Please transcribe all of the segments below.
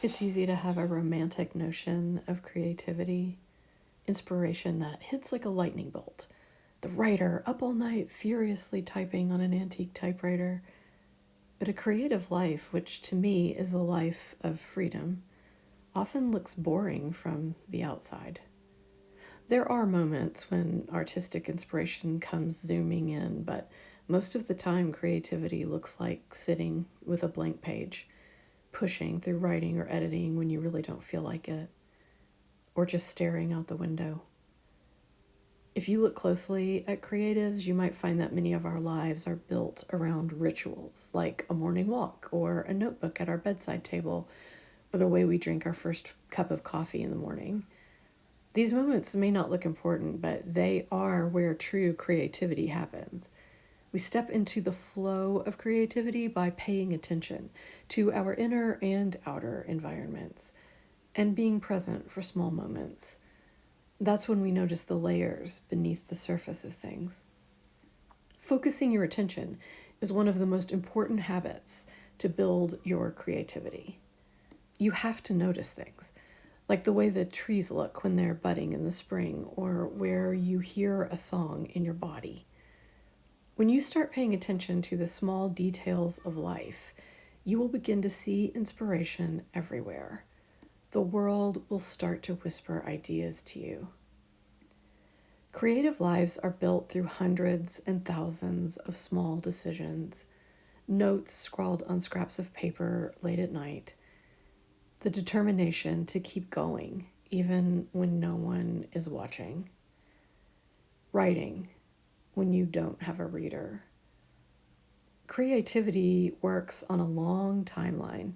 It's easy to have a romantic notion of creativity, inspiration that hits like a lightning bolt. The writer up all night furiously typing on an antique typewriter. But a creative life, which to me is a life of freedom, often looks boring from the outside. There are moments when artistic inspiration comes zooming in, but most of the time creativity looks like sitting with a blank page, pushing through writing or editing when you really don't feel like it, or just staring out the window. If you look closely at creatives, you might find that many of our lives are built around rituals, like a morning walk or a notebook at our bedside table, or the way we drink our first cup of coffee in the morning. These moments may not look important, but they are where true creativity happens. We step into the flow of creativity by paying attention to our inner and outer environments and being present for small moments. That's when we notice the layers beneath the surface of things. Focusing your attention is one of the most important habits to build your creativity. You have to notice things, like the way the trees look when they're budding in the spring, or where you hear a song in your body. When you start paying attention to the small details of life, you will begin to see inspiration everywhere. The world will start to whisper ideas to you. Creative lives are built through hundreds and thousands of small decisions, notes scrawled on scraps of paper late at night, the determination to keep going even when no one is watching, writing when you don't have a reader. Creativity works on a long timeline.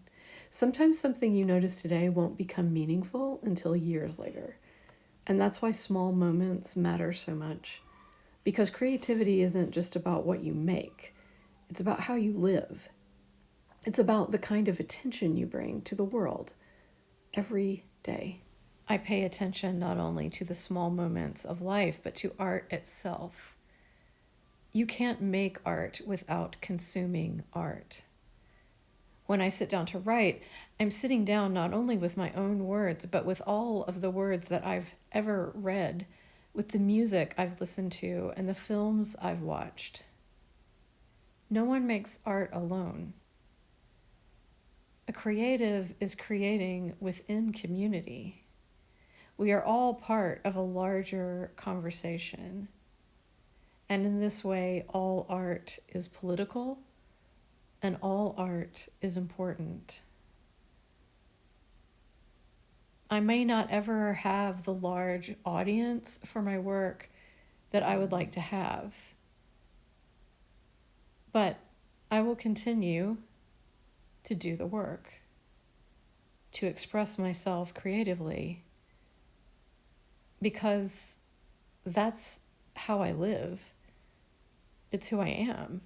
Sometimes something you notice today won't become meaningful until years later. And that's why small moments matter so much. Because creativity isn't just about what you make. It's about how you live. It's about the kind of attention you bring to the world every day. I pay attention not only to the small moments of life, but to art itself. You can't make art without consuming art. When I sit down to write, I'm sitting down not only with my own words, but with all of the words that I've ever read, with the music I've listened to, and the films I've watched. No one makes art alone. A creative is creating within community. We are all part of a larger conversation. And in this way, all art is political, and all art is important. I may not ever have the large audience for my work that I would like to have, but I will continue to do the work, to express myself creatively, because that's how I live. It's who I am.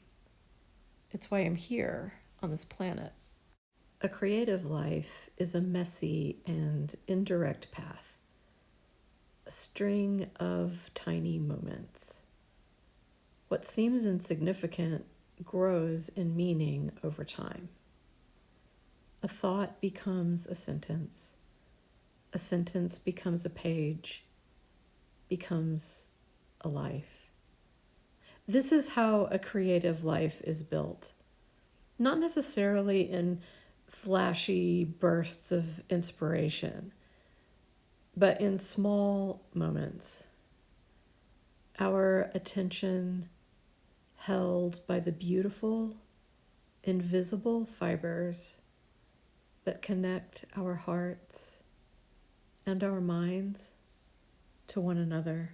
It's why I'm here on this planet. A creative life is a messy and indirect path, a string of tiny moments. What seems insignificant grows in meaning over time. A thought becomes a sentence becomes a page, becomes a life. This is how a creative life is built. Not necessarily in flashy bursts of inspiration, but in small moments. Our attention held by the beautiful, invisible fibers that connect our hearts and our minds to one another.